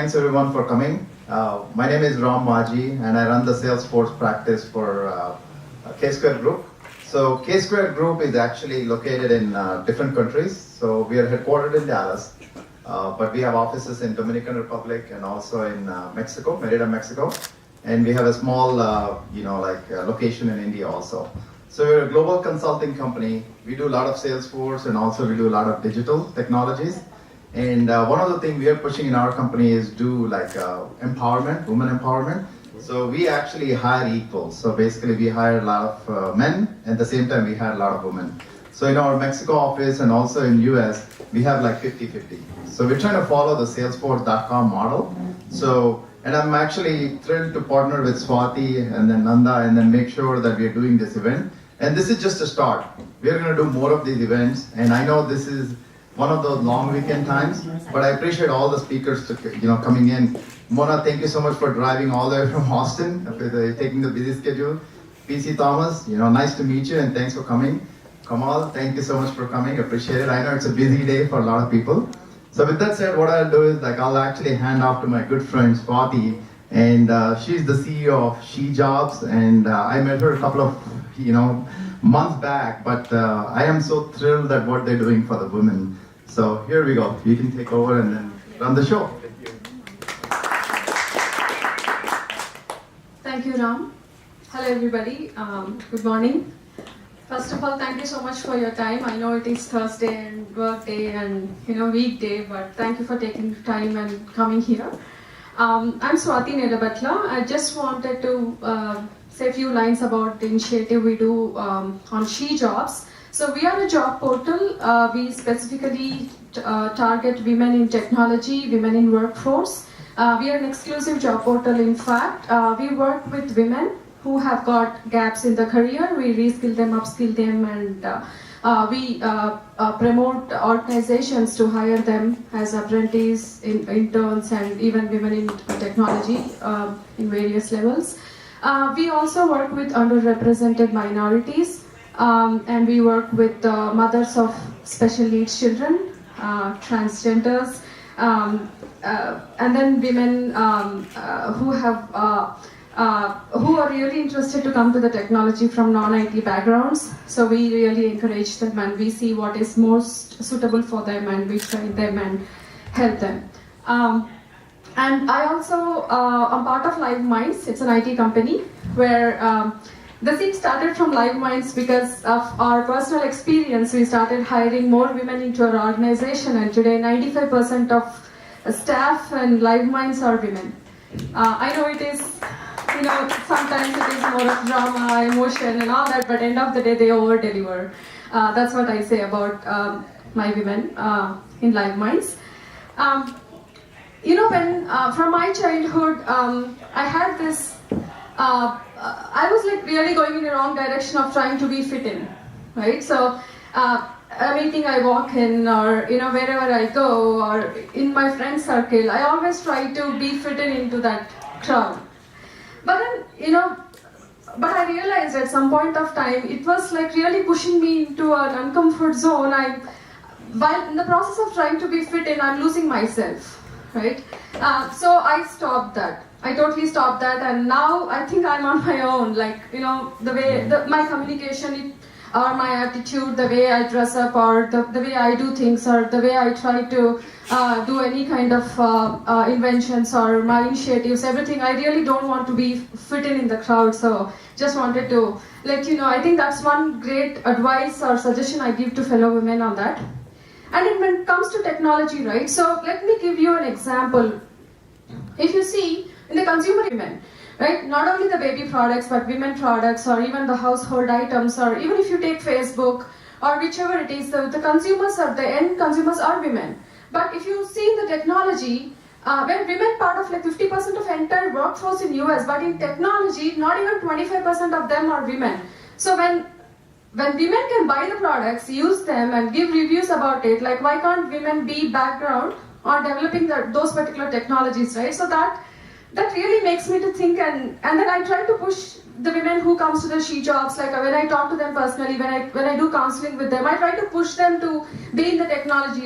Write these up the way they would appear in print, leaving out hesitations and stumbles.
thanks everyone for coming. My name is Ram Majji and I run the Salesforce Practice for KSquare Group. So KSquare Group is actually located in different countries. So we are headquartered in Dallas, but we have offices in Dominican Republic and also in Mexico, Merida, Mexico. And we have a small, location in India also. So we're a global consulting company. We do a lot of Salesforce and also we do a lot of digital technologies. And one of the things we are pushing in our company is do empowerment, women empowerment. So we actually hire equals. So basically we hire a lot of men, at the same time we hire a lot of women. So in our Mexico office and also in US, we have like 50-50. So we're trying to follow the Salesforce.com model. And I'm actually thrilled to partner with Swati and then Nanda and then make sure that we're doing this event. And this is just a start. We're going to do more of these events. And I know this is one of those long weekend times, but I appreciate all the speakers coming in. Mona, thank you so much for driving all the way from Austin, taking the busy schedule. PC Thomas, nice to meet you and thanks for coming. Kamal, thank you so much for coming, appreciate it. I know it's a busy day for a lot of people. So with that said, what I'll do is I'll actually hand off to my good friend Swati, and she's the CEO of SheJobs, and I met her a couple of months back, but I am so thrilled at what they're doing for the women. So here we go. You can take over and then run the show. Thank you, Ram. Hello, everybody. Good morning. First of all, thank you so much for your time. I know it is Thursday and work day and weekday, but thank you for taking time and coming here. I'm Swati Nelabathla. I just wanted to say a few lines about the initiative we do on SheJobs. So we are a job portal. We specifically target women in technology, women in workforce. We are an exclusive job portal. In fact, we work with women who have got gaps in the career. We reskill them, upskill them, and we promote organizations to hire them as apprentices, interns, and even women in technology in various levels. We also work with underrepresented minorities. And we work with mothers of special needs children, transgenders, and then women who are really interested to come to the technology from non-IT backgrounds. So we really encourage them and we see what is most suitable for them and we train them and help them. And I also am part of Live Minds. It's an IT company where the thing started from Live Minds because of our personal experience. We started hiring more women into our organization, and today 95% of staff and Live Minds are women. I know it is, sometimes it is more of drama, emotion and all that, but end of the day they over-deliver. That's what I say about my women in Live Minds. When from my childhood, I had this I was really going in the wrong direction of trying to be fit in, right? So a meeting I walk in, or wherever I go, or in my friend circle, I always try to be fitted into that crowd. But then but I realized at some point of time it was really pushing me into an uncomfort zone. While in the process of trying to be fit in, I'm losing myself, right? So I stopped that. I totally stopped that, and now I think I'm on my own. The way my communication or my attitude, the way I dress up, or the way I do things, or the way I try to do any kind of inventions or my initiatives, everything. I really don't want to be fitting in the crowd. So just wanted to let you know. I think that's one great advice or suggestion I give to fellow women on that. And when it comes to technology, right? So let me give you an example. If you see, in the consumer women, right? Not only the baby products, but women products, or even the household items, or even if you take Facebook, or whichever it is, the consumers or the end consumers are women. But if you see in the technology, when women part of 50% of entire workforce in US, but in technology, not even 25% of them are women. So when women can buy the products, use them, and give reviews about it, why can't women be background on developing those particular technologies, right? So that really makes me to think, and then I try to push the women who comes to the SheJobs, when I talk to them personally, when I do counseling with them, I try to push them to be in the technology,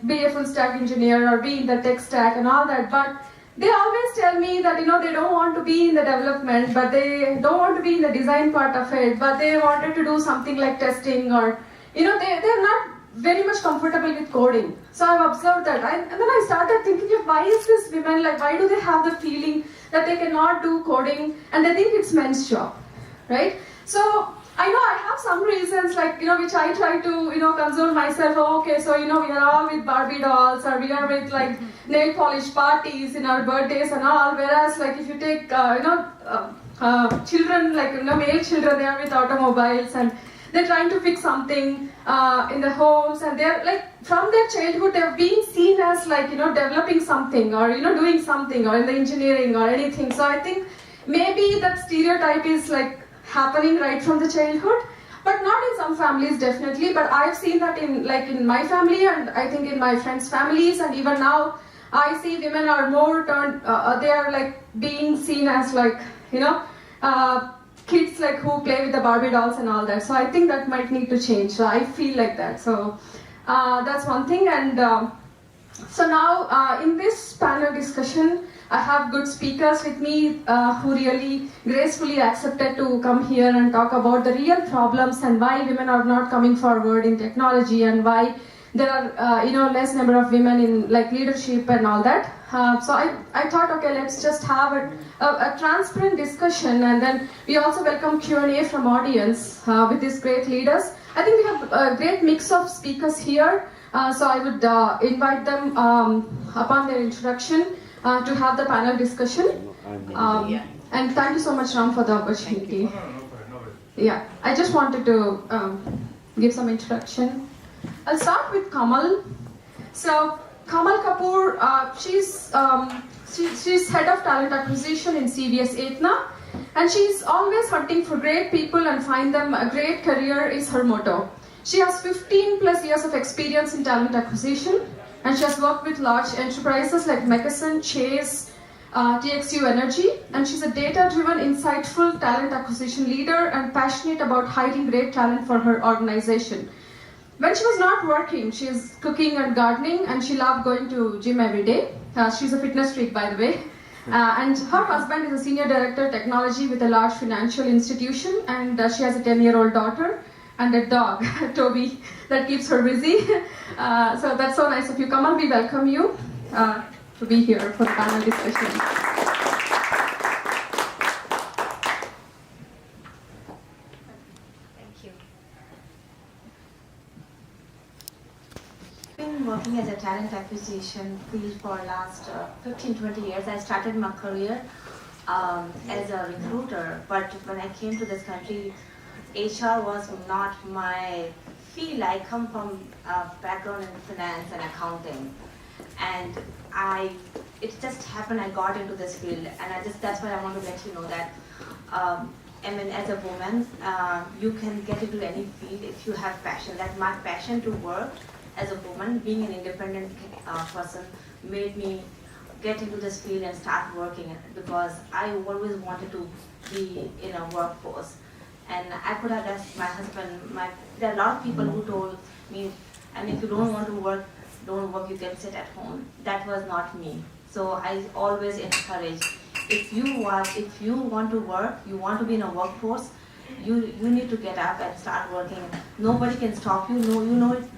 be a full stack engineer or be in the tech stack and all that. But they always tell me that, they don't want to be in the development, but they don't want to be in the design part of it, but they wanted to do something like testing or, they're not very much comfortable with coding. So I've observed that. And then I started thinking, why is this women, why do they have the feeling that they cannot do coding and they think it's men's job, right? So I know I have some reasons, which I try to, console myself. Oh, okay, so, we are all with Barbie dolls, or we are with, nail polish parties in our birthdays and all. Whereas, if you take, children, male children, they are with automobiles and they're trying to fix something in the homes, and they're, from their childhood, they've been seen as, developing something or, doing something or in the engineering or anything. So I think maybe that stereotype is, happening right from the childhood, but not in some families definitely, but I've seen that in my family, and I think in my friends' families, and even now I see women are more turned, they are being seen as kids who play with the Barbie dolls and all that. So I think that might need to change. So I feel like that. So that's one thing. And so now in this panel discussion, I have good speakers with me who really gracefully accepted to come here and talk about the real problems and why women are not coming forward in technology and why there are less number of women in leadership and all that. So I thought, okay, let's just have a transparent discussion, and then we also welcome Q&A from audience with these great leaders. I think we have a great mix of speakers here, so I would invite them upon their introduction to have the panel discussion. And thank you so much, Ram, for the opportunity. Yeah, I just wanted to give some introduction. I'll start with Kamal. So Kamal Kapoor, she's head of talent acquisition in CVS Atena, and she's always hunting for great people and find them a great career is her motto. She has 15 plus years of experience in talent acquisition, and she has worked with large enterprises like McKesson, Chase, TXU Energy, and she's a data-driven, insightful talent acquisition leader and passionate about hiring great talent for her organization. When she was not working, she is cooking and gardening, and she loved going to gym every day. She's a fitness freak, by the way. And her husband is a senior director technology with a large financial institution, and she has a 10-year-old daughter and a dog, Toby, that keeps her busy. So that's so nice of you. Kamal, we welcome you to be here for the panel discussion. Working as a talent acquisition field for last 15-20 years. I started my career as a recruiter, but when I came to this country, HR was not my field. I come from a background in finance and accounting, and it just happened I got into this field, and that's why I want to let you know that as a woman, you can get into any field if you have passion. That my passion to work as a woman, being an independent person, made me get into this field and start working, because I always wanted to be in a workforce. And I could have asked my husband, there are a lot of people who told me, and if you don't want to work, don't work, you can sit at home. That was not me. So I always encourage, if you want to work, you want to be in a workforce, you need to get up and start working. Nobody can stop you.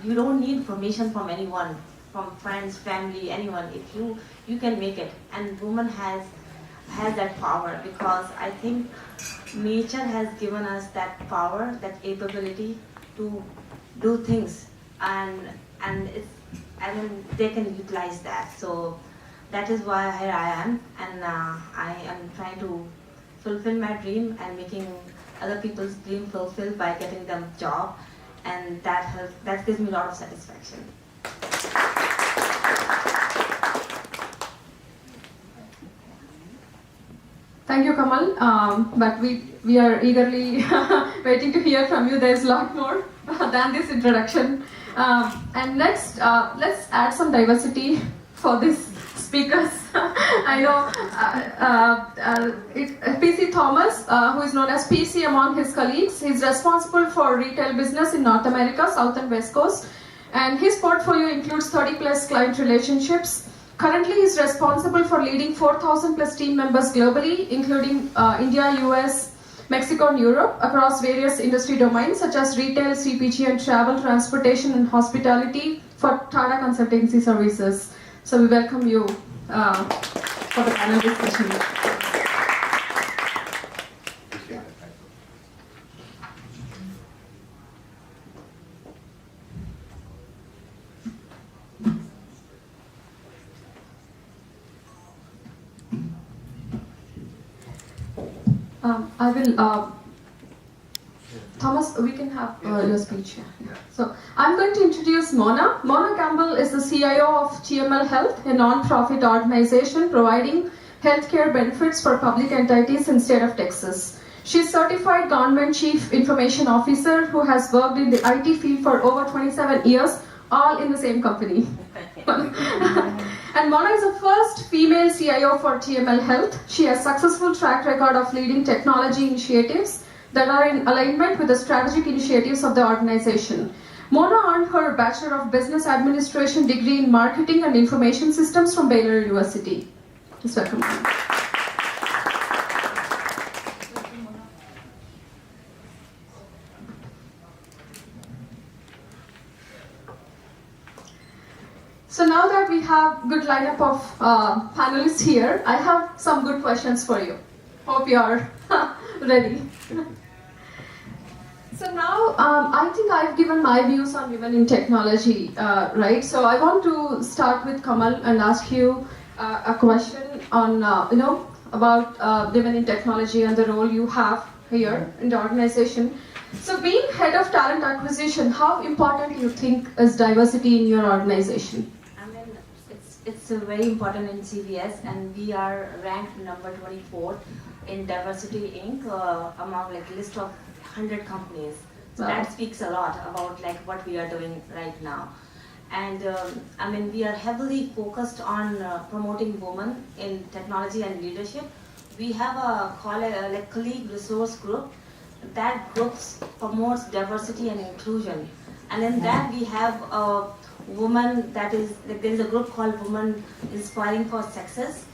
You don't need permission from anyone, from friends, family, anyone. If you can make it, and woman has that power, because I think nature has given us that power, that capability to do things, and they can utilize that. So that is why here I am, and I am trying to fulfill my dream and making other people's dream fulfilled by getting them a job, and that gives me a lot of satisfaction. Thank you, Kamal. But we are eagerly waiting to hear from you. There's a lot more than this introduction. And next, let's add some diversity for these speakers. I know PC Thomas, who is known as PC among his colleagues, he's responsible for retail business in North America, South and West Coast, and his portfolio includes 30 plus client relationships. Currently, he is responsible for leading 4,000 plus team members globally, including India, US, Mexico, and Europe, across various industry domains such as retail, CPG, and travel, transportation, and hospitality for Tata Consultancy Services. So we welcome you for the panel discussion. I will, Thomas, we can have your speech here. Yeah. So, I'm going to introduce Mona. Mona Campbell is the CIO of TML Health, a non-profit organization providing healthcare benefits for public entities in the state of Texas. She's certified government chief information officer who has worked in the IT field for over 27 years, all in the same company. And Mona is the first female CIO for TML Health. She has a successful track record of leading technology initiatives that are in alignment with the strategic initiatives of the organization. Mona earned her Bachelor of Business Administration degree in Marketing and Information Systems from Baylor University. Please welcome Mona. So now that we have good lineup of panelists here, I have some good questions for you. Hope you are ready. So now I think I've given my views on women in technology, right? So I want to start with Kamal and ask you a question on about women in technology and the role you have here in the organization. So being head of talent acquisition, how important do you think is diversity in your organization? It's very important in CVS, and we are ranked number 24 in Diversity Inc. Among like list of 100 companies. So that speaks a lot about like what we are doing right now. And we are heavily focused on promoting women in technology and leadership. We have a colleague resource group. That group promotes diversity and inclusion. And in that we have a woman that is, like, there is a group called Women Inspiring for Success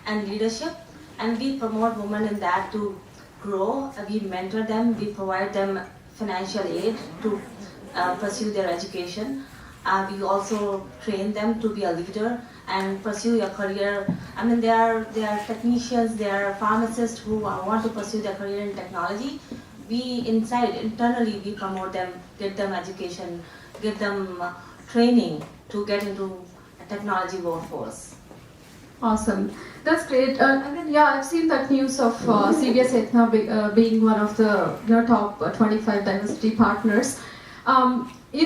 and Leadership, and we promote women in that to grow. We mentor them, we provide them financial aid to pursue their education. We also train them to be a leader and pursue your career. There are technicians, there are pharmacists who want to pursue their career in technology. Internally, we promote them, get them education, give them training to get into a technology workforce. Awesome, that's great. And then I've seen that news of CVS Atena being one of the top 25 diversity partners. We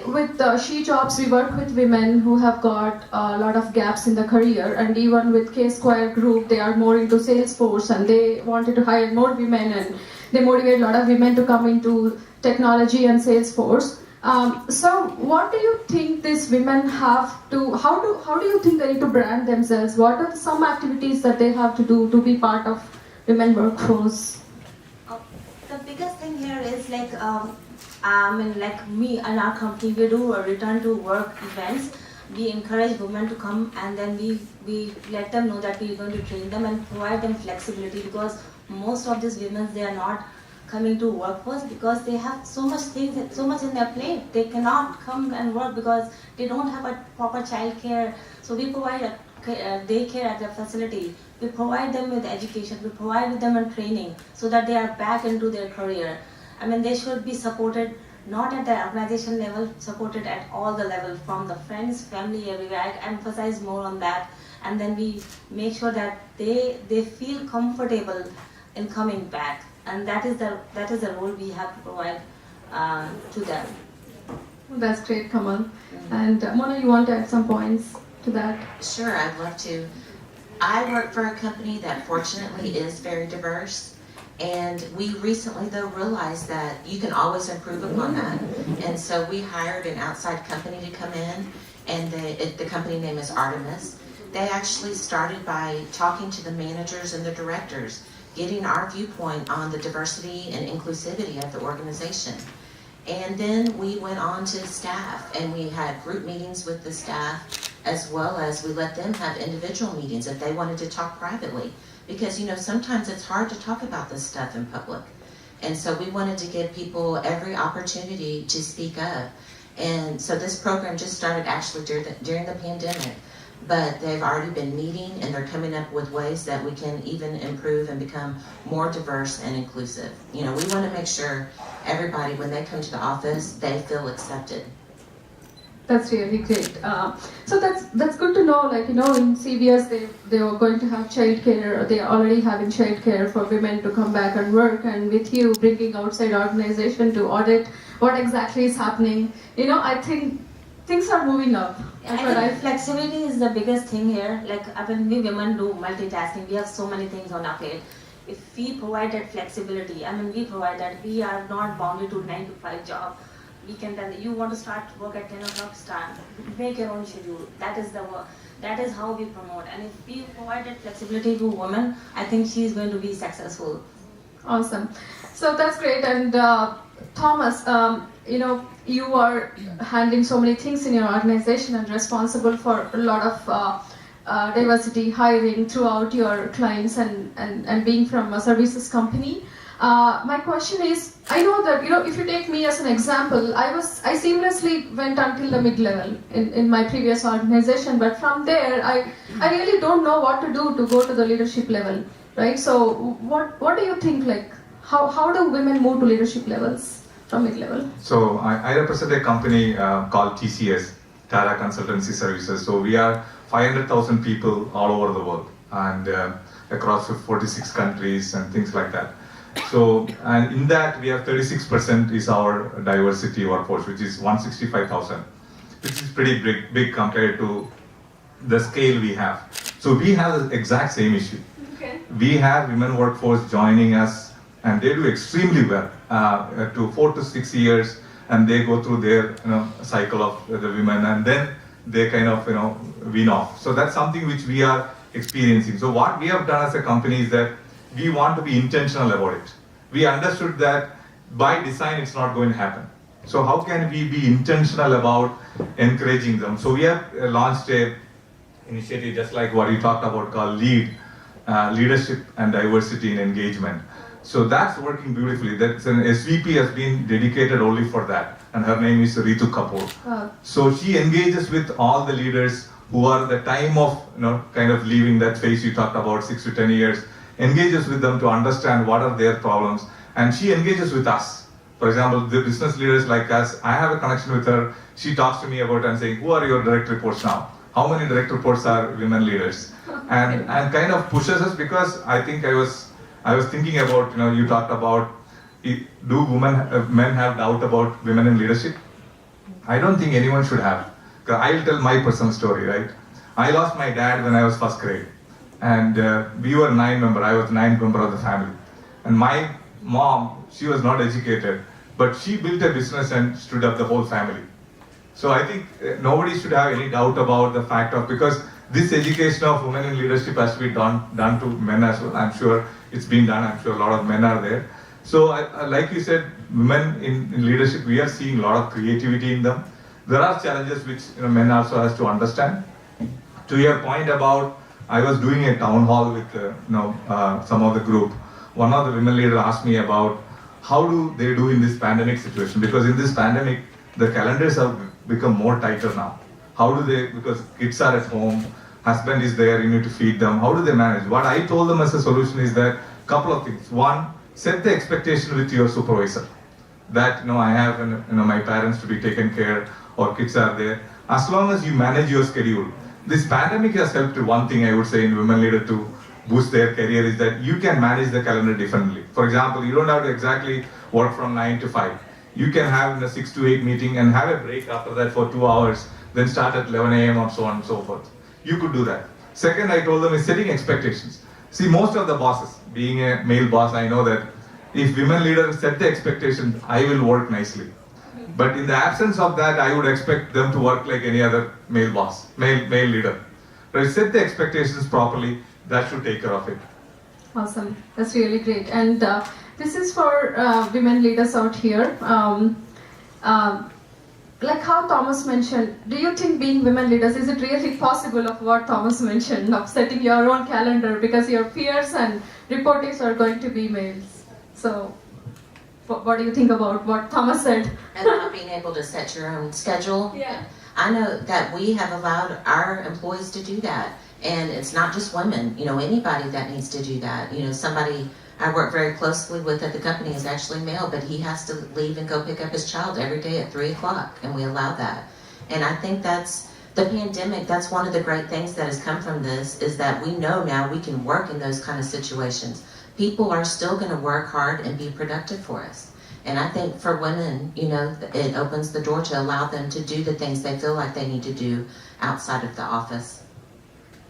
with SheJobs, we work with women who have got a lot of gaps in the career, and even with KSquare Group, they are more into Salesforce, and they wanted to hire more women, and they motivate a lot of women to come into technology and Salesforce. So what do you think these women have to, how do you think they need to brand themselves? What are some activities that they have to do to be part of women workforce? The biggest thing here is like me and our company, we do a return to work events. We encourage women to come, and then we let them know that we're going to train them and provide them flexibility, because most of these women, they are not coming to workforce because they have so much in their plate. They cannot come and work because they don't have a proper child care. So we provide a daycare at the facility. We provide them with education. We provide them with training so that they are back into their career. They should be supported not at the organization level, supported at all the levels, from the friends, family, everywhere. I emphasize more on that. And then we make sure that they feel comfortable in coming back. And that is the role we have to provide to them. That's great, Kamal. And Mona, you want to add some points to that? Sure, I'd love to. I work for a company that fortunately is very diverse, and we recently though realized that you can always improve upon that. And so we hired an outside company to come in, and the company name is Artemis. They actually started by talking to the managers and the directors, getting our viewpoint on the diversity and inclusivity of the organization. And then we went on to staff, and we had group meetings with the staff as well as we let them have individual meetings if they wanted to talk privately. Because, sometimes it's hard to talk about this stuff in public. And so we wanted to give people every opportunity to speak up. And so this program just started actually during the pandemic, but they've already been meeting and they're coming up with ways that we can even improve and become more diverse and inclusive. We want to make sure everybody, when they come to the office, they feel accepted. That's really great. So that's good to know. Like, in CVS they were going to have childcare, or they are already having childcare for women to come back and work. And with you bringing outside organization to audit what exactly is happening, I think things are moving up. I think flexibility is the biggest thing here. Like, we women do multitasking. We have so many things on our plate. If we provide that flexibility, we provide that. We are not bounded to 9 to 5 job. We can tell you want to start work at 10 o'clock, start. Make your own schedule. That is the work. That is how we promote. And if we provide that flexibility to women, I think she is going to be successful. Awesome. So that's great. And Thomas, you are handling so many things in your organization and responsible for a lot of diversity hiring throughout your clients and being from a services company. My question is, I know that, if you take me as an example, I seamlessly went until the mid-level in my previous organization, but from there, I really don't know what to do to go to the leadership level, right? So what do you think, like, how do women move to leadership levels from mid-level? So I represent a company called TCS, Tara Consultancy Services. So we are 500,000 people all over the world and across 46 countries and things like that. So, and in that we have 36% is our diversity workforce, which is 165,000, which is pretty big compared to the scale we have. So we have the exact same issue. Okay. We have women workforce joining us and they do extremely well, to 4 to 6 years, and they go through their cycle of the women and then they kind of wean off. So that's something which we are experiencing. So what we have done as a company is that we want to be intentional about it. We understood that by design it's not going to happen. So how can we be intentional about encouraging them? So we have launched a initiative just like what you talked about called Leadership and Diversity in Engagement. So that's working beautifully. That's an SVP has been dedicated only for that, and her name is Ritu Kapoor. So she engages with all the leaders who are at the time of kind of leaving that phase you talked about, 6 to 10 years. Engages with them to understand what are their problems, and she engages with us. For example, the business leaders like us, I have a connection with her. She talks to me about and saying, who are your direct reports now? How many direct reports are women leaders? And kind of pushes us, because I think I was thinking about, you talked about, do men have doubt about women in leadership? I don't think anyone should have. I'll tell my personal story, right? I lost my dad when I was first grade. And we were 9 members. I was 9th member of the family. And my mom, she was not educated, but she built a business and stood up the whole family. So I think nobody should have any doubt about the fact of, because this education of women in leadership has to be done to men as well. I'm sure it's been done. I'm sure a lot of men are there. So like you said, women in leadership, we are seeing a lot of creativity in them. There are challenges which men also has to understand. To your point about, I was doing a town hall with some of the group. One of the women leaders asked me about how do they do in this pandemic situation, because in this pandemic the calendars have become more tighter now. How do they, because kids are at home, husband is there, you need to feed them, how do they manage? What I told them as a solution is that couple of things. One, set the expectation with your supervisor that I have my parents to be taken care, or kids are there. As long as you manage your schedule. This pandemic has helped one thing I would say in women leader to boost their career is that you can manage the calendar differently. For example, you don't have to exactly work from 9 to 5. You can have a 6 to 8 meeting and have a break after that for 2 hours, then start at 11 a.m. or so on and so forth. You could do that. Second, I told them is setting expectations. See, most of the bosses, being a male boss, I know that if women leaders set the expectations, I will work nicely. But in the absence of that, I would expect them to work like any other male boss, male leader. But set the expectations properly, that should take care of it. Awesome, that's really great. And this is for women leaders out here. like how Thomas mentioned, do you think being women leaders, is it really possible of what Thomas mentioned, of setting your own calendar because your peers and reportees are going to be males? So, what do you think about what Thomas said? And not being able to set your own schedule. Yeah. I know that we have allowed our employees to do that. And it's not just women, anybody that needs to do that. Somebody I work very closely with at the company is actually male, but he has to leave and go pick up his child every day at 3 o'clock, and we allow that. And I think that's the pandemic, that's one of the great things that has come from this, is that we know now we can work in those kind of situations. People are still going to work hard and be productive for us. And I think for women, it opens the door to allow them to do the things they feel like they need to do outside of the office.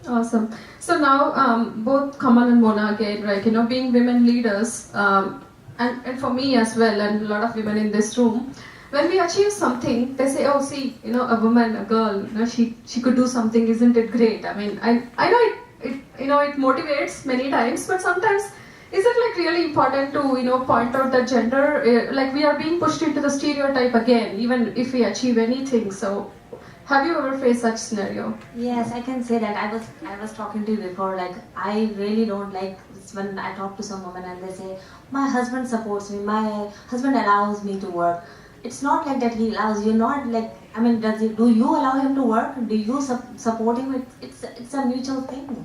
Awesome. So now, both Kamal and Mona again, right, being women leaders, and for me as well, and a lot of women in this room, when we achieve something, they say, oh, see, a woman, a girl, she could do something, isn't it great? I mean, I know it motivates many times, but sometimes, is it like really important to, point out that gender, like we are being pushed into the stereotype again, even if we achieve anything, so. Have you ever faced such scenario? Yes, I can say that. I was talking to you before, like I really don't like when I talk to some women and they say, my husband supports me, my husband allows me to work. It's not like that he allows you, not like, I mean, do you allow him to work? Do you support him? It's a mutual thing.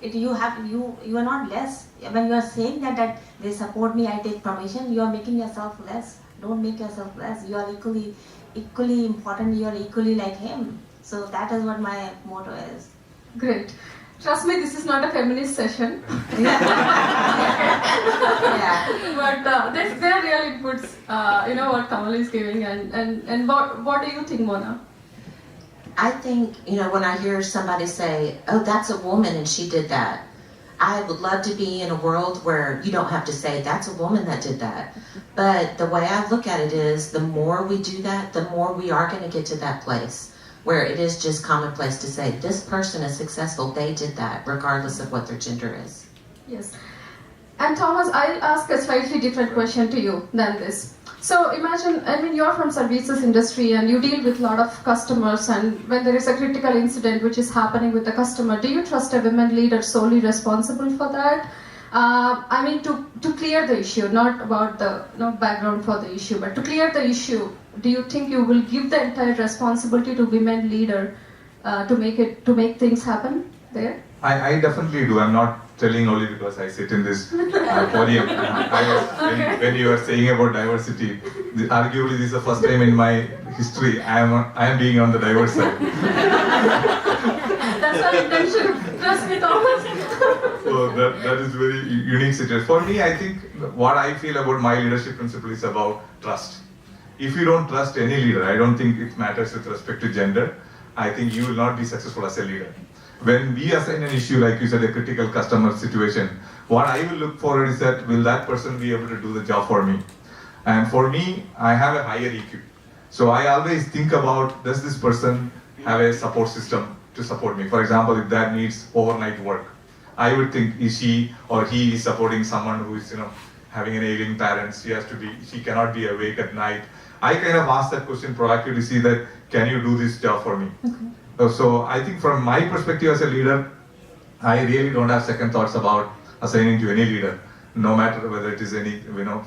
You are not less. When you are saying that they support me, I take permission, you are making yourself less. Don't make yourself less. You are equally important, you are equally like him. So that is what my motto is. Great. Trust me, this is not a feminist session. Yeah. But they're real inputs, what Kamal is giving, and what do you think, Mona? I think, when I hear somebody say, oh, that's a woman and she did that, I would love to be in a world where you don't have to say, that's a woman that did that. But the way I look at it is, the more we do that, the more we are going to get to that place where it is just commonplace to say, this person is successful, they did that, regardless of what their gender is. Yes. And Thomas, I'll ask a slightly different question to you than this. So imagine, you're from services industry and you deal with a lot of customers, and when there is a critical incident which is happening with the customer, do you trust a women leader solely responsible for that? To clear the issue, not about the background for the issue, but to clear the issue, do you think you will give the entire responsibility to women leader to make things happen there? I definitely do. I'm not telling only because I sit in this podium. When you are saying about diversity, arguably this is the first time in my history I am being on the diverse side. That's our intention. Trust me, Thomas. So that is very unique situation. For me, I think what I feel about my leadership principle is about trust. If you don't trust any leader, I don't think it matters with respect to gender. I think you will not be successful as a leader. When we assign an issue, like you said, a critical customer situation, what I will look for is that, will that person be able to do the job for me? And for me, I have a higher EQ. So I always think about, does this person have a support system to support me? For example, if that needs overnight work, I would think, is she or he is supporting someone who is, having an ailing parent, she cannot be awake at night. I kind of ask that question proactively to see that, can you do this job for me? Okay. So I think from my perspective as a leader, I really don't have second thoughts about assigning to any leader, no matter whether it is any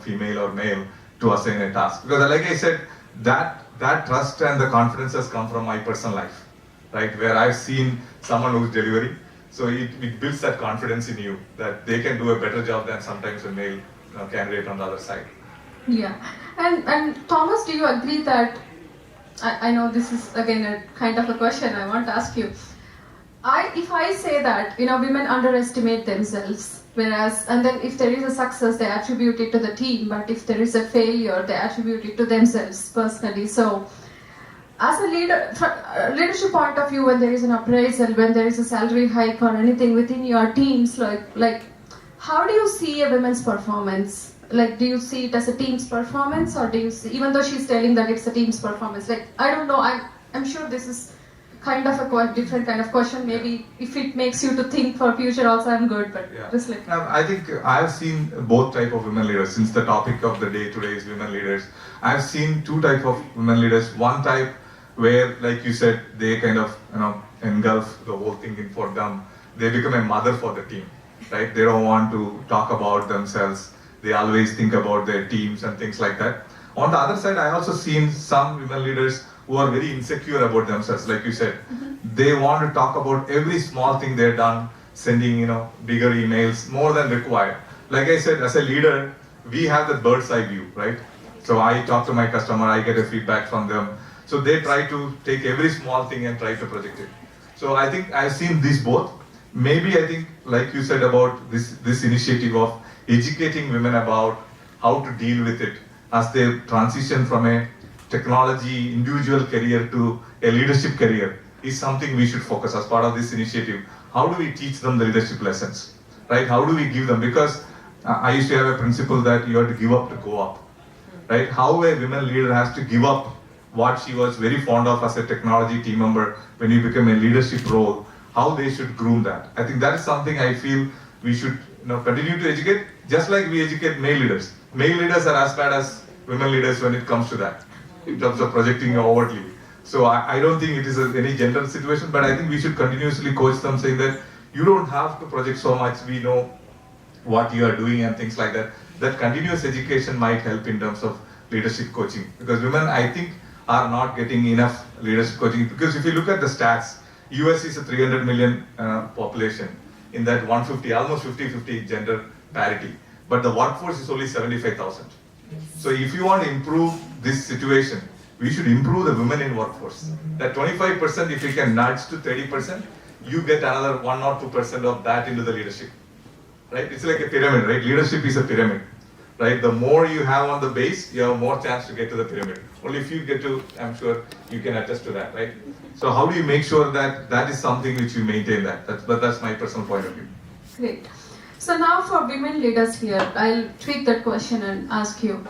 female or male, to assign a task. Because like I said, that trust and the confidence has come from my personal life, right? Where I've seen someone who's delivering, so it builds that confidence in you that they can do a better job than sometimes a male candidate on the other side. Yeah, and Thomas, do you agree that, I know this is again a kind of a question I want to ask you. If I say that, women underestimate themselves, and then if there is a success, they attribute it to the team, but if there is a failure, they attribute it to themselves personally. So, as a leadership point of view, when there is an appraisal, when there is a salary hike or anything within your teams, like how do you see a woman's performance? Like, do you see it as a team's performance, or do you see, even though she's telling that it's a team's performance, like, I don't know, I'm sure this is kind of a different kind of question. Maybe if it makes you to think for future also, I'm good, but just like... I think I've seen both type of women leaders. Since the topic of the day today is women leaders, I've seen two type of women leaders. One type where, like you said, they kind of engulf the whole thing in for them. They become a mother for the team, right? They don't want to talk about themselves. They always think about their teams and things like that. On the other side, I also seen some women leaders who are very insecure about themselves, like you said. They want to talk about every small thing they've done, sending bigger emails, more than required. Like I said, as a leader, we have the bird's eye view, right? So I talk to my customer, I get a feedback from them. So they try to take every small thing and try to project it. So I think I've seen these both. Maybe I think, like you said about this initiative of educating women about how to deal with it as they transition from a technology individual career to a leadership career is something we should focus as part of this initiative. How do we teach them the leadership lessons, right? How do we give them? Because I used to have a principle that you have to give up to go up, right? How a women leader has to give up what she was very fond of as a technology team member when you become a leadership role, how they should groom that. I think that is something I feel we should continue to educate, just like we educate male leaders. Male leaders are as bad as women leaders when it comes to that, in terms of projecting overtly. So I don't think it is any gender situation, but I think we should continuously coach them, saying that you don't have to project so much, we know what you are doing and things like that. That continuous education might help in terms of leadership coaching. Because women, I think, are not getting enough leadership coaching. Because if you look at the stats, US is a 300 million population. In that 150, almost 50-50 gender parity. But the workforce is only 75,000. So if you want to improve this situation, we should improve the women in workforce. That 25%, if we can nudge to 30%, you get another 1 or 2% of that into the leadership. Right? It's like a pyramid, right? Leadership is a pyramid. Right? The more you have on the base, you have more chance to get to the pyramid. Only if you get to, I'm sure you can attest to that, right? So how do you make sure that that is something which you maintain that? That's my personal point of view. Great. So now for women leaders here, I'll tweak that question and ask you,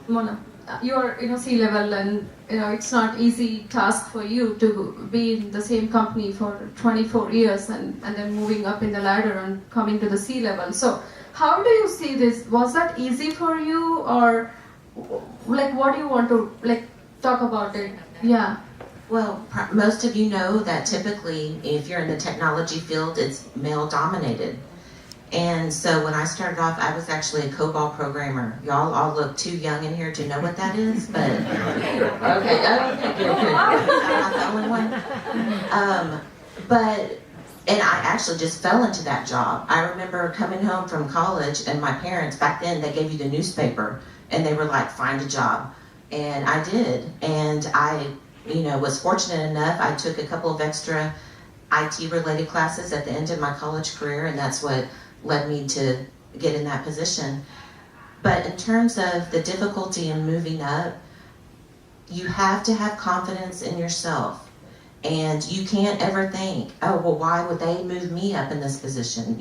Mona, you're C-level and it's not easy task for you to be in the same company for 24 years and then moving up in the ladder and coming to the C-level. So how do you see this? Was that easy for you, or like what do you want to talk about it? Yeah. Well, most of you know that typically, if you're in the technology field, it's male dominated. And so when I started off, I was actually a COBOL programmer. Y'all all look too young in here to know what that is, but okay, good. I'm not the only one. And I actually just fell into that job. I remember coming home from college, and my parents, back then, they gave you the newspaper, and they were like, find a job. And I did, and I was fortunate enough, I took a couple of extra IT-related classes at the end of my college career, and that's what led me to get in that position. But in terms of the difficulty in moving up, you have to have confidence in yourself. And you can't ever think, oh, well, why would they move me up in this position?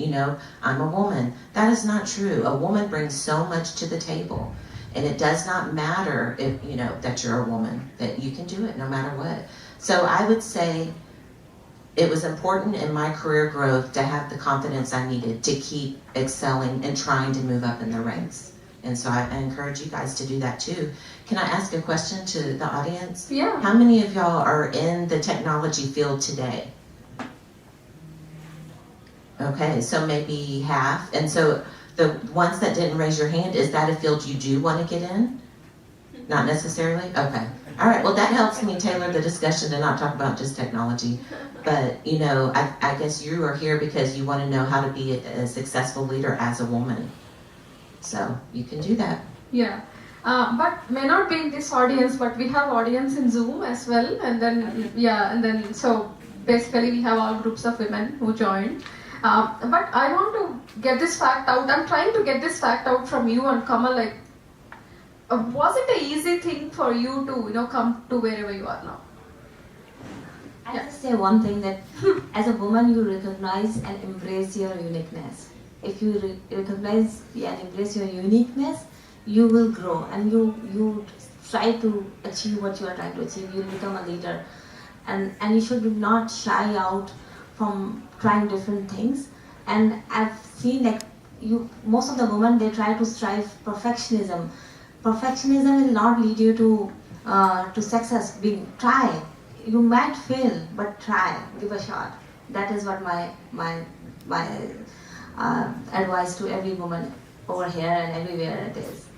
I'm a woman. That is not true. A woman brings so much to the table. And it does not matter if, that you're a woman, that you can do it no matter what. So I would say it was important in my career growth to have the confidence I needed to keep excelling and trying to move up in the ranks. And so I encourage you guys to do that too. Can I ask a question to the audience? Yeah. How many of y'all are in the technology field today? Okay, so maybe half. And so the ones that didn't raise your hand, is that a field you do want to get in? Not necessarily? Okay. All right, well, that helps me tailor the discussion to not talk about just technology. But, I guess you are here because you want to know how to be a successful leader as a woman. So you can do that. Yeah. But may not be in this audience, but we have audience in Zoom as well. And then, so basically we have all groups of women who joined. But I want to get this fact out. I'm trying to get this fact out from you and Kamal. Was it an easy thing for you to, come to wherever you are now? I just say one thing, that as a woman, you recognize and embrace your uniqueness. If you recognize and embrace your uniqueness, you will grow and you try to achieve what you are trying to achieve. You will become a leader. and you should not shy out from trying different things. And I've seen like most of the women, they try to strive perfectionism. Perfectionism will not lead you to success. Try. You might fail, but try. Give a shot. That is what my advice to every woman over here and everywhere it is.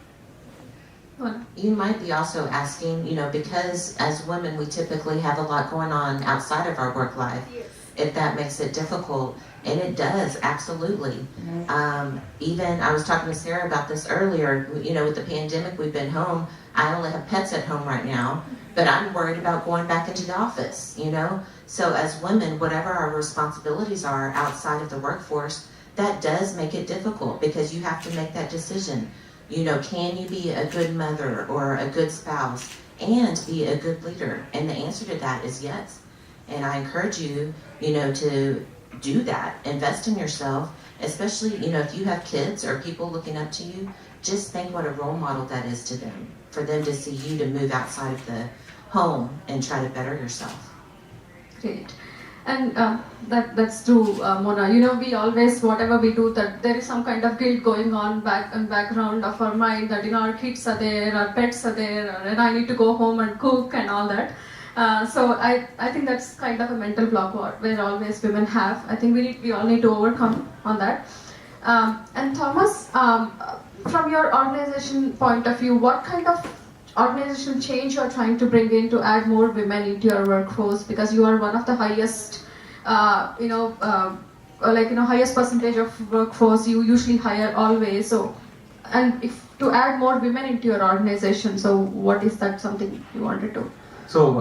You might be also asking, because as women we typically have a lot going on outside of our work life, if that makes it difficult. And it does, absolutely. Even, I was talking to Sarah about this earlier, with the pandemic we've been home. I only have pets at home right now, but I'm worried about going back into the office, So as women, whatever our responsibilities are outside of the workforce, that does make it difficult because you have to make that decision. Can you be a good mother or a good spouse and be a good leader? And the answer to that is yes. And I encourage you, to do that. Invest in yourself, especially, if you have kids or people looking up to you, just think what a role model that is to them, for them to see you to move outside of the home and try to better yourself. Great. And that's true, Mona. We always, whatever we do, that there is some kind of guilt going on background of our mind that, our kids are there, our pets are there, and I need to go home and cook and all that. So I think that's kind of a mental block where always women have. I think we all need to overcome on that. And Thomas, from your organization point of view, what kind of organizational change you are trying to bring in to add more women into your workforce? Because you are one of the highest, highest percentage of workforce. You usually hire always. So, and if to add more women into your organization, so what is that something you wanted to? So,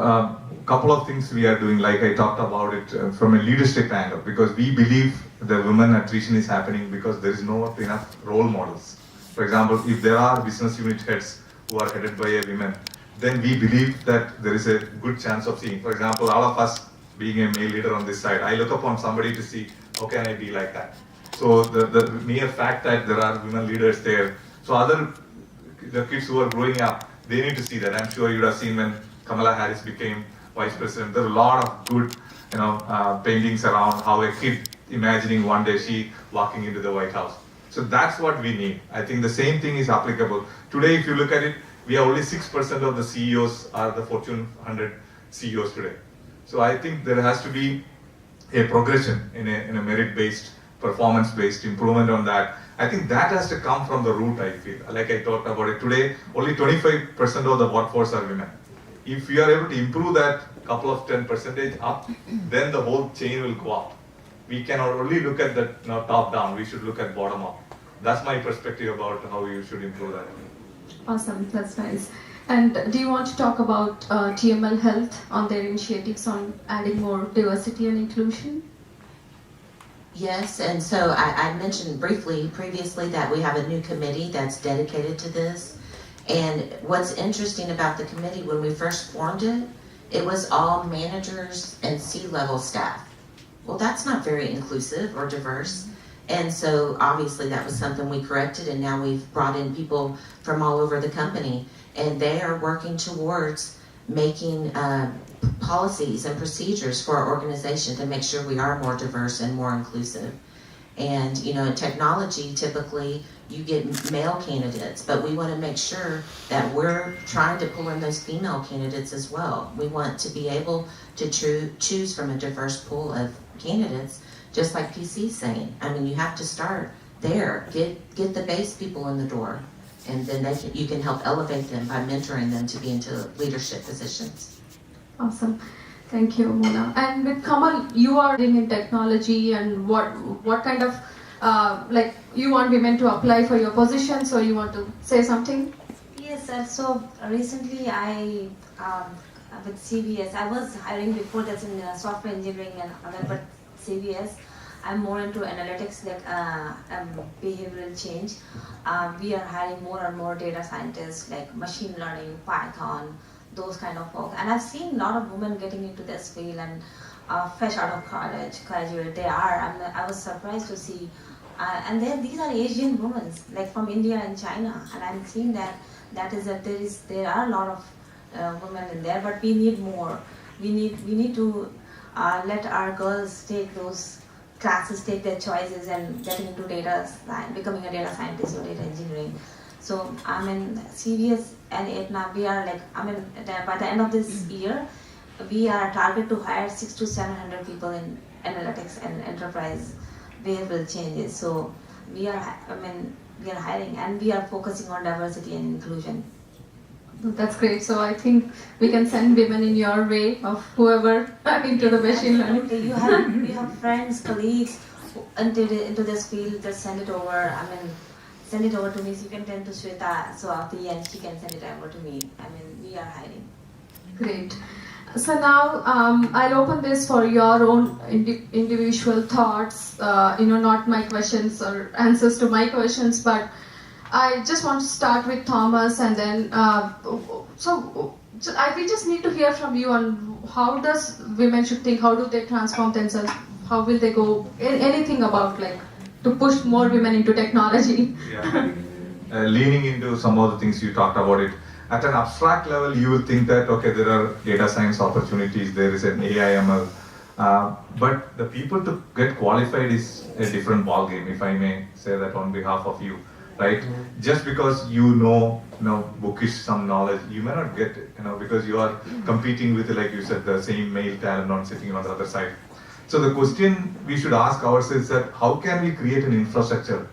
couple of things we are doing, like I talked about it from a leadership angle, because we believe the women attrition is happening because there is not enough role models. For example, if there are business unit heads who are headed by a woman, then we believe that there is a good chance of seeing, for example, all of us being a male leader on this side, I look upon somebody to see, how can I be like that? So the mere fact that there are women leaders there, so the kids who are growing up, they need to see that. I'm sure you would have seen when Kamala Harris became vice president, there are a lot of good, paintings around how a kid imagining one day she walking into the White House. So that's what we need. I think the same thing is applicable. Today, if you look at it, we are only 6% of the CEOs are the Fortune 100 CEOs today. So I think there has to be a progression in a merit-based, performance-based improvement on that. I think that has to come from the root, I feel. Like I talked about it today, only 25% of the workforce are women. If we are able to improve that couple of 10% up, then the whole chain will go up. We cannot only look at the top down, we should look at bottom up. That's my perspective about how you should improve that. Awesome, that's nice. And do you want to talk about TML Health on their initiatives on adding more diversity and inclusion? Yes, and so I mentioned briefly previously that we have a new committee that's dedicated to this. And what's interesting about the committee, when we first formed it, it was all managers and C-level staff. Well, that's not very inclusive or diverse. And so obviously that was something we corrected, and now we've brought in people from all over the company, and they are working towards making policies and procedures for our organization to make sure we are more diverse and more inclusive. And in technology, typically you get male candidates, but we want to make sure that we're trying to pull in those female candidates as well. We want to be able to choose from a diverse pool of candidates, just like PC's saying. I mean, you have to start there. Get the base people in the door, and then you can help elevate them by mentoring them to be into leadership positions. Awesome. Thank you, Mona. And with Kamal, you are in technology, and what kind of you want women to apply for your position, so you want to say something? Yes, sir. So recently I with CVS, I was hiring before that's in software engineering and other, but CVS, I'm more into analytics, like behavioral change. We are hiring more and more data scientists, like machine learning, Python, those kind of folks. And I've seen a lot of women getting into this field and fresh out of college, graduate. I was surprised to see, and these are Asian women, like from India and China. And I'm seeing there are a lot of women in there, but we need more. we need to let our girls take those classes, take their choices, and getting into data science, becoming a data scientist or data engineering. So CVS and Atena, we are by the end of this year, we are target to hire 600 to 700 people in analytics and enterprise behavioral changes. So we are hiring, and we are focusing on diversity and inclusion. That's great. So I think we can send women in your way of whoever into the machine learning. You have friends, colleagues into this field. Just send it over. Send it over to me. So you can send to Swati, and she can send it over to me. We are hiring. Great. So now I'll open this for your own individual thoughts. Not my questions or answers to my questions, but I just want to start with Thomas, and then we just need to hear from you on how does women should think, how do they transform themselves, how will they go, anything about to push more women into technology. Yeah. Leaning into some of the things you talked about it, at an abstract level you will think that okay, there are data science opportunities, there is an AI ML, but the people to get qualified is a different ballgame, if I may say that on behalf of you. Right? Just because you know bookish some knowledge, you may not get it, because you are competing with, like you said, the same male talent on sitting on the other side. So the question we should ask ourselves is that how can we create an infrastructure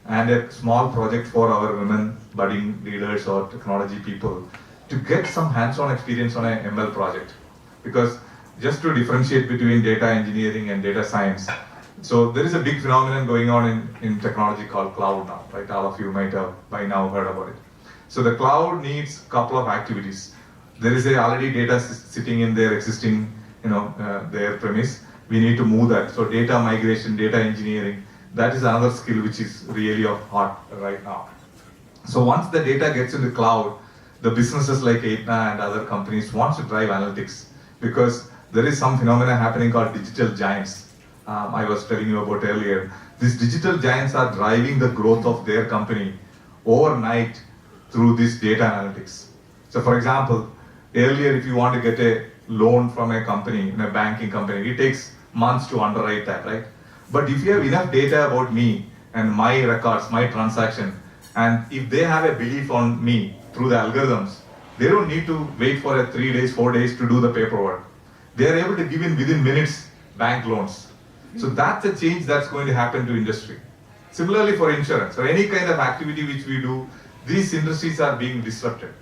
and a small project for our women budding leaders or technology people to get some hands-on experience on an ML project? Because just to differentiate between data engineering and data science, so there is a big phenomenon going on in technology called cloud now, right? All of you might have by now heard about it. So the cloud needs a couple of activities. There is already data sitting in their existing, their premise. We need to move that. So data migration, data engineering, that is another skill which is really of hot right now. So once the data gets in the cloud, the businesses like Atena and other companies want to drive analytics, because there is some phenomena happening called digital giants. I was telling you about earlier. These digital giants are driving the growth of their company overnight through this data analytics. So for example, earlier if you want to get a loan from a company, in a banking company, it takes months to underwrite that, right? But if you have enough data about me and my records, my transaction, and if they have a belief on me through the algorithms, they don't need to wait for 3 days, 4 days to do the paperwork. They are able to give in within minutes bank loans. So that's a change that's going to happen to industry. Similarly for insurance or any kind of activity which we do, these industries are being disrupted,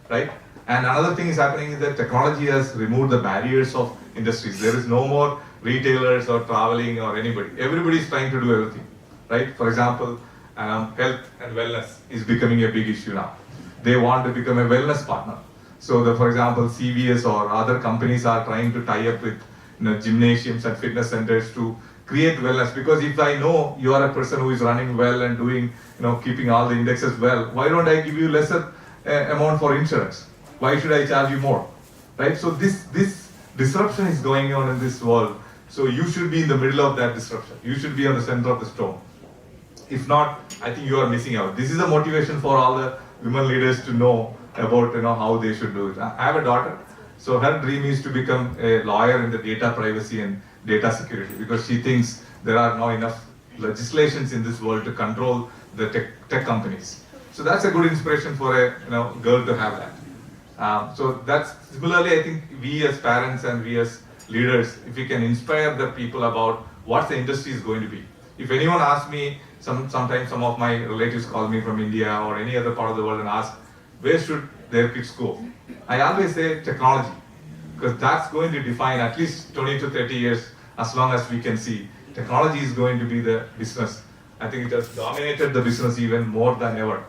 right? And another thing is happening is that technology has removed the barriers of industries. There is no more retailers or traveling or anybody. Everybody is trying to do everything, right? For example, health and wellness is becoming a big issue now. They want to become a wellness partner. So for example, CVS or other companies are trying to tie up with gymnasiums and fitness centers to create wellness, because if I know you are a person who is running well and doing, keeping all the indexes well, why don't I give you lesser amount for insurance? Why should I charge you more, right? So this disruption is going on in this world. So you should be in the middle of that disruption. You should be on the center of the storm. If not, I think you are missing out. This is a motivation for all the women leaders to know about how they should do it. I have a daughter. So her dream is to become a lawyer in the data privacy and data security, because she thinks there are not enough legislations in this world to control the tech companies. So that's a good inspiration for a girl to have that. So that's similarly, I think we as parents and we as leaders, if we can inspire the people about what the industry is going to be. If anyone asks me, sometimes some of my relatives call me from India or any other part of the world and ask, where should their kids go? I always say technology, because that's going to define at least 20 to 30 years, as long as we can see. Technology is going to be the business. I think it has dominated the business even more than ever.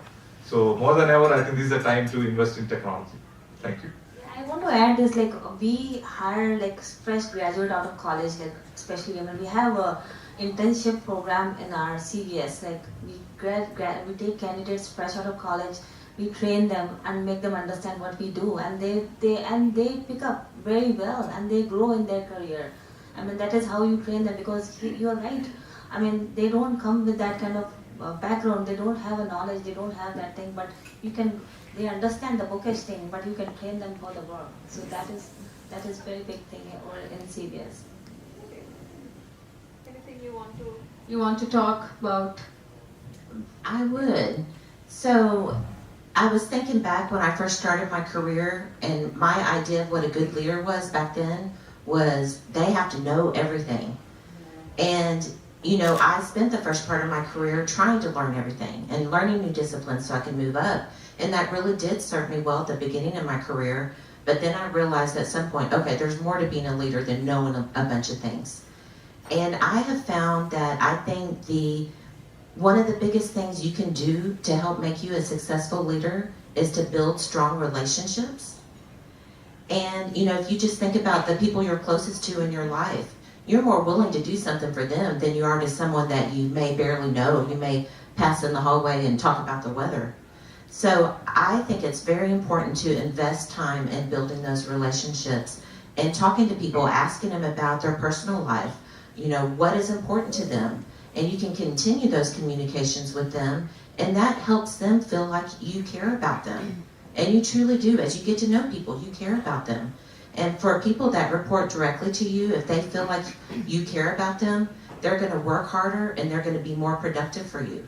So more than ever, I think this is the time to invest in technology. Thank you. I want to add is we hire fresh graduate out of college, especially women. We have a internship program in our CVS. We take candidates fresh out of college. We train them and make them understand what we do, and they pick up very well and they grow in their career. That is how you train them, because you are right. They don't come with that kind of background. They don't have a knowledge. They don't have that thing. But they understand the bookish thing. But you can train them for the work. So that is That is very big thing in CBS. Anything you want to talk about? I would. So I was thinking back when I first started my career, and my idea of what a good leader was back then was they have to know everything. And, you know, I spent the first part of my career trying to learn everything and learning new disciplines so I could move up. And that really did serve me well at the beginning of my career. But then I realized at some point, okay, there's more to being a leader than knowing a bunch of things. And I have found that I think one of the biggest things you can do to help make you a successful leader is to build strong relationships. And, you know, if you just think about the people you're closest to in your life, you're more willing to do something for them than you are to someone that you may barely know. You may pass in the hallway and talk about the weather. So I think it's very important to invest time in building those relationships and talking to people, asking them about their personal life, you know, what is important to them. And you can continue those communications with them, and that helps them feel like you care about them. And you truly do. As you get to know people, you care about them. And for people that report directly to you, if they feel like you care about them, they're going to work harder and they're going to be more productive for you.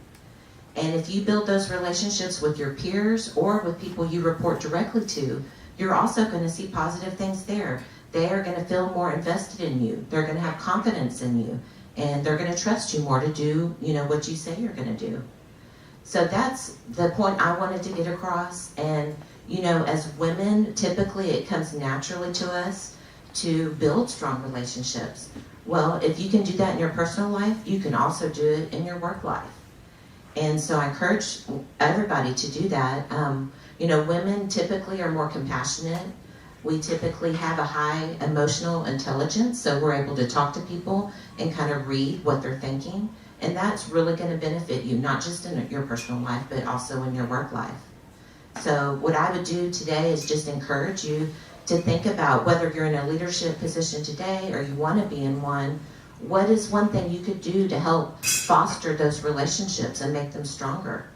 And if you build those relationships with your peers or with people you report directly to, you're also going to see positive things there. They are going to feel more invested in you. They're going to have confidence in you. And they're going to trust you more to do, you know, what you say you're going to do. So that's the point I wanted to get across. And, you know, as women, typically it comes naturally to us to build strong relationships. Well, if you can do that in your personal life, you can also do it in your work life. And so I encourage everybody to do that. You know, women typically are more compassionate. We typically have a high emotional intelligence, so we're able to talk to people and kind of read what they're thinking. And that's really going to benefit you, not just in your personal life, but also in your work life. So what I would do today is just encourage you to think about whether you're in a leadership position today or you want to be in one, what is one thing you could do to help foster those relationships and make them stronger?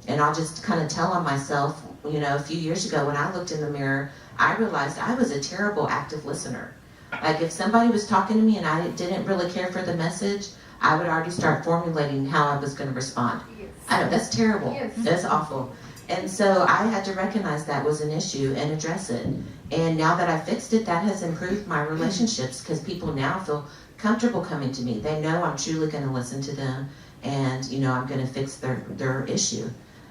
And I'll just kind of tell on myself, you know, a few years ago when I looked in the mirror, I realized I was a terrible active listener. Like if somebody was talking to me and I didn't really care for the message, I would already start formulating how I was going to respond. Yes. I know, that's terrible. Yes. That's awful. And so I had to recognize that was an issue and address it. And now that I fixed it, that has improved my relationships because people now feel comfortable coming to me. They know I'm truly going to listen to them and, you know, I'm going to fix their issue.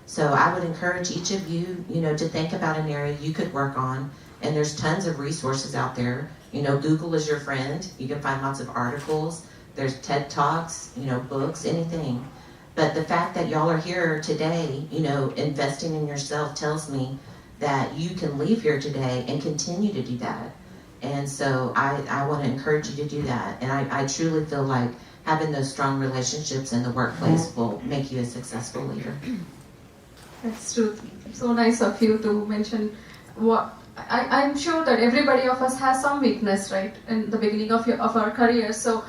So I would encourage each of you, you know, to think about an area you could work on. And there's tons of resources out there. You know, Google is your friend. You can find lots of articles. There's TED Talks, you know, books, anything. But the fact that y'all are here today, you know, investing in yourself tells me that you can leave here today and continue to do that. And so I want to encourage you to do that. And I truly feel like having those strong relationships in the workplace will make you a successful leader. That's true. So nice of you to mention what I'm sure that everybody of us has some weakness, right, in the beginning of our career. So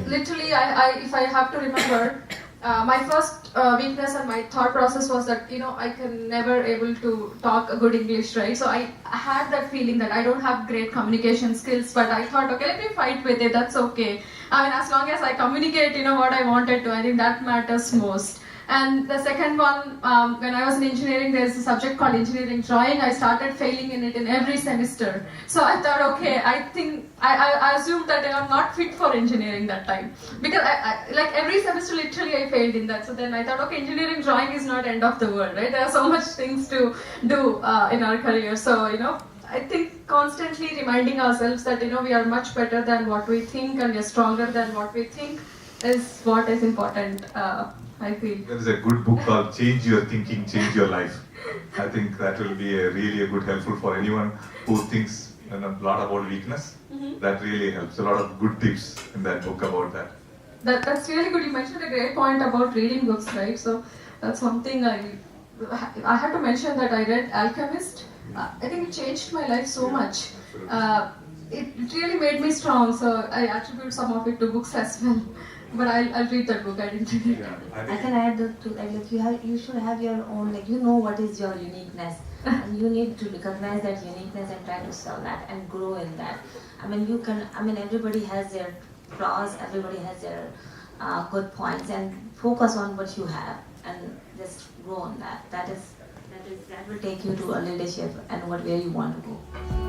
literally, if I have to remember, my first weakness and my thought process was that, you know, I can never able to talk a good English, right? So I had that feeling that I don't have great communication skills, but I thought, okay, let me fight with it, that's okay. I mean, as long as I communicate, you know, what I wanted to, I think that matters most. And the second one, when I was in engineering, there's a subject called engineering drawing. I started failing in it in every semester. So I thought, okay, I think, I assumed that I'm not fit for engineering that time. Because like every semester, literally I failed in that. So then I thought, okay, engineering drawing is not end of the world, right? There are so much things to do in our career. So, you know, I think constantly reminding ourselves that, you know, we are much better than what we think and we are stronger than what we think is what is important. I feel. There is a good book called Change Your Thinking, Change Your Life. I think that will be really a good helpful for anyone who thinks a lot about weakness. Mm-hmm. That really helps. A lot of good tips in that book about that. That's really good. You mentioned a great point about reading books, right? So that's one thing I had to mention that I read Alchemist. I think it changed my life so much. It really made me strong. So I attribute some of it to books as well. but I'll read that book. I didn't read it. Yeah, I can add to that, like you should have your own, like you know what is your uniqueness, and you need to recognize that uniqueness and try to sell that and grow in that. I mean, everybody has their flaws, everybody has their good points, and focus on what you have and just grow on that. That will take you to a leadership and where you want to go.